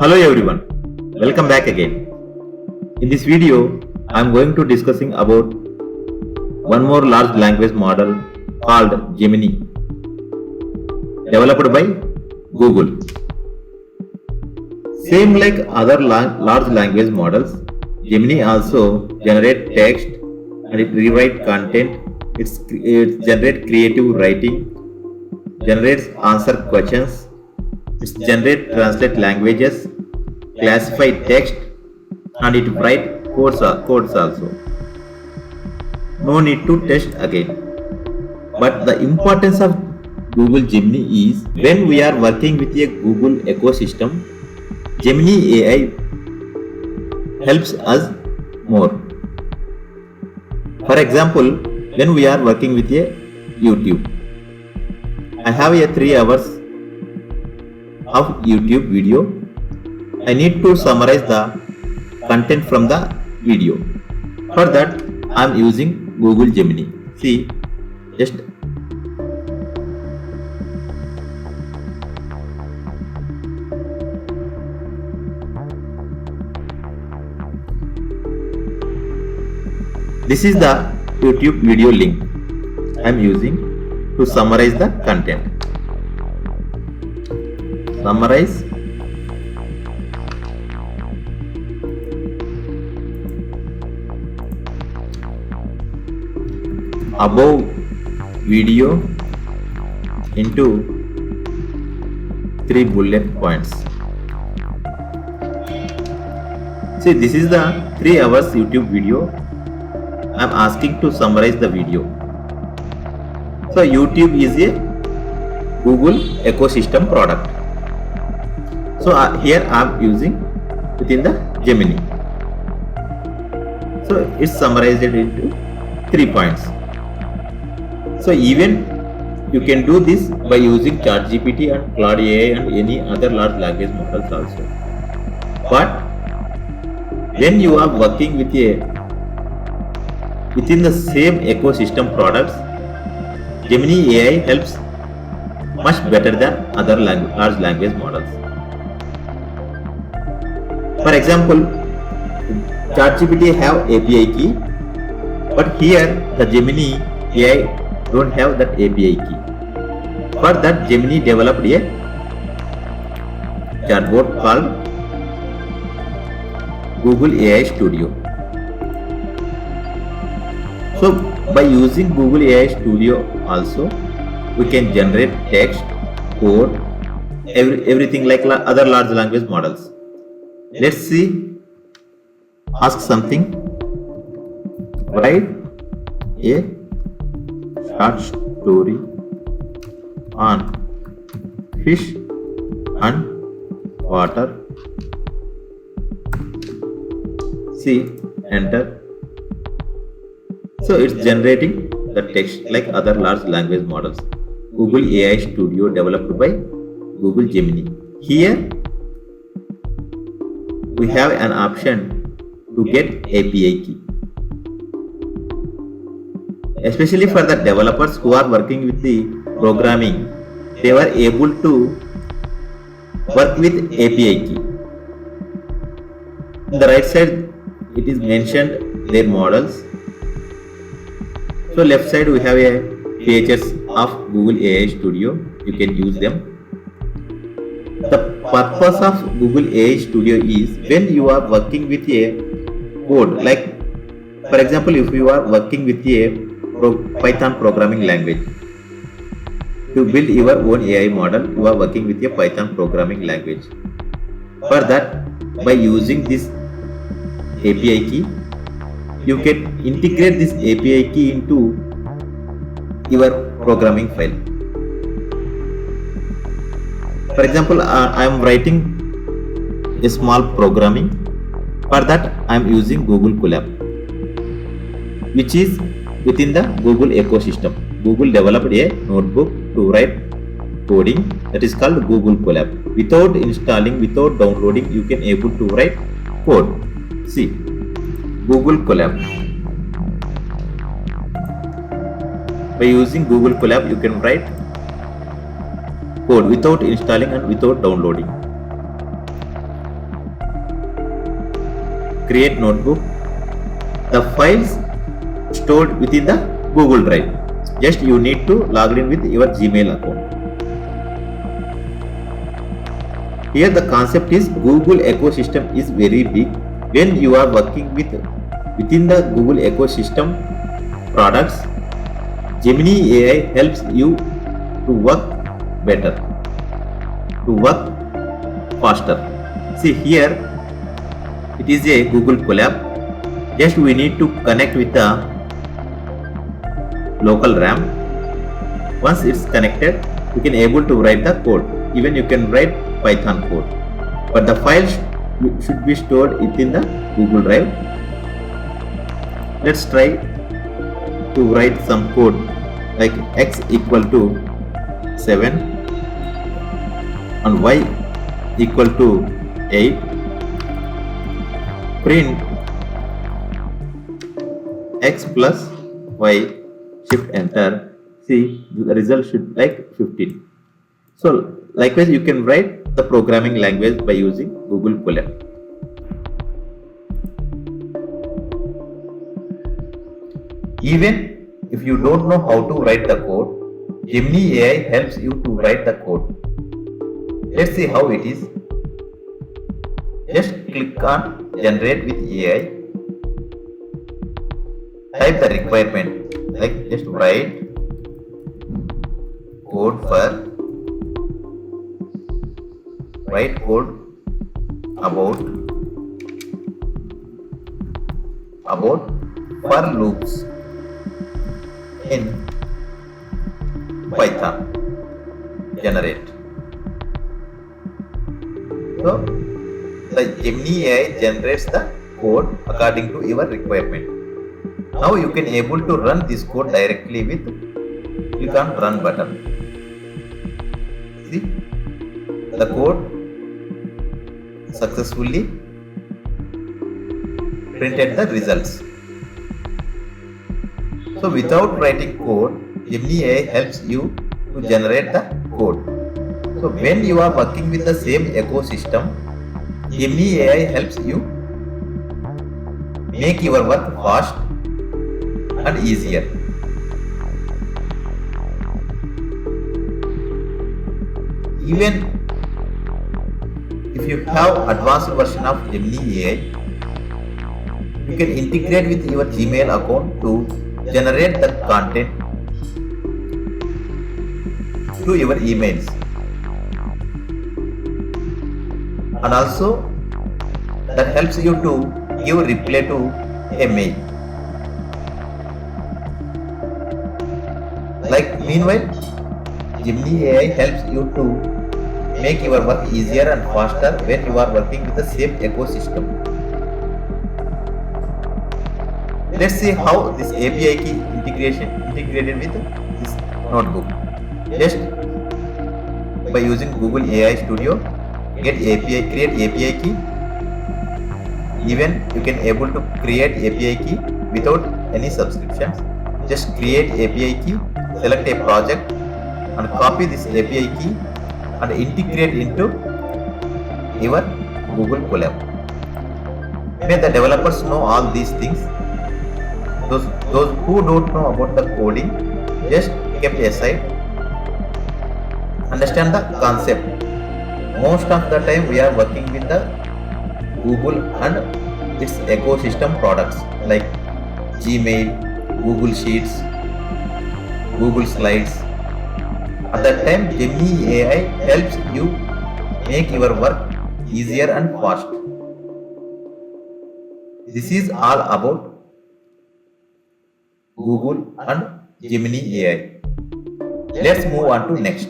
Hello everyone, welcome back again. In this video, I am going to discussing about one more large language model called Gemini, developed by Google. Same like other large language models, Gemini also generate text and it rewrite content. It generate creative writing, generates answer questions. It generate translate languages, classify text, and it write codes also. No need to test again. But the importance of Google Gemini is when we are working with a Google ecosystem, Gemini AI helps us more. For example, when we are working with a YouTube, I have a 3 hours of YouTube video. I need to summarize the content from the video. For that, I am using Google Gemini. See, just this is the YouTube video link I am using to summarize the content. Summarize above video into 3 bullet points. See, this is the 3 hours YouTube video. I am asking to summarize the video. So YouTube is a Google ecosystem product. So here I am using within the Gemini. So it's summarized into 3 points. So even you can do this by using ChatGPT and Claude AI and any other large language models also. But when you are working with within the same ecosystem products, Gemini AI helps much better than other large language models. For example, ChatGPT have API key, but here the Gemini AI don't have that API key. For that, Gemini developed a chatbot called Google AI Studio. So by using Google AI Studio also, we can generate text, code, everything like other large language models. Let's see. Ask something. Write a short story on fish and water. See, enter. So it's generating the text like other large language models. Google AI Studio developed by Google Gemini. Here we have an option to get API key. Especially for the developers who are working with the programming, they were able to work with API key. On the right side, it is mentioned their models. So left side we have a features of Google AI Studio. You can use them. The purpose of Google AI Studio is when you are working with a code, like for example, if you are working with a Python programming language to build your own AI model, you are working with a Python programming language. For that, by using this API key, you can integrate this API key into your programming file. For example, I am writing a small programming. For that, I am using Google Colab, which is within the Google ecosystem. Google developed a notebook to write coding that is called Google Colab. Without installing, without downloading, you can able to write code. See, Google Colab. By using Google Colab, you can write code without installing and without downloading. create notebook. The files stored within the Google Drive. Just you need to log in with your Gmail account. Here the concept is Google ecosystem is very big. When you are working within the Google ecosystem products, Gemini AI helps you to work better, to work faster. See here, it is a Google collab. Just we need to connect with the local RAM. Once it's connected, you can able to write the code. Even you can write Python code, but the files should be stored within the Google Drive. Let's try to write some code like x equal to 7 and y equal to 8. Print x plus y, shift enter. See, the result should like 15. So likewise you can write the programming language by using Google Colab. Even if you don't know how to write the code, Gemini AI helps you to write the code. Let's see how it is. Just click on generate with AI. Type the requirement, like just write code for about for loops in Python. Generate. So the Gemini AI generates the code according to your requirement. Now you can able to run this code directly with click on run button. See, the code successfully printed the results. So without writing code, Gemini AI helps you to generate the code. So when you are working with the same ecosystem, Gemini AI helps you make your work fast and easier. Even if you have advanced version of Gemini AI, you can integrate with your Gmail account to generate the content to your emails, and also that helps you to give reply to a mail. Like meanwhile, Gemini AI helps you to make your work easier and faster when you are working with the same ecosystem. Let's see how this API key integrated with this notebook. Just by using Google AI Studio, create API key. Even you can able to create API key without any subscriptions. Just create API key, select a project and copy this API key and integrate into your Google Colab. May the developers know all these things. Those who don't know about the coding, just kept aside. Understand the concept. Most of the time we are working with the Google and its ecosystem products like Gmail, Google Sheets, Google Slides. At that time, Gemini AI helps you make your work easier and fast. This is all about Google and Gemini AI. Let's move on to next.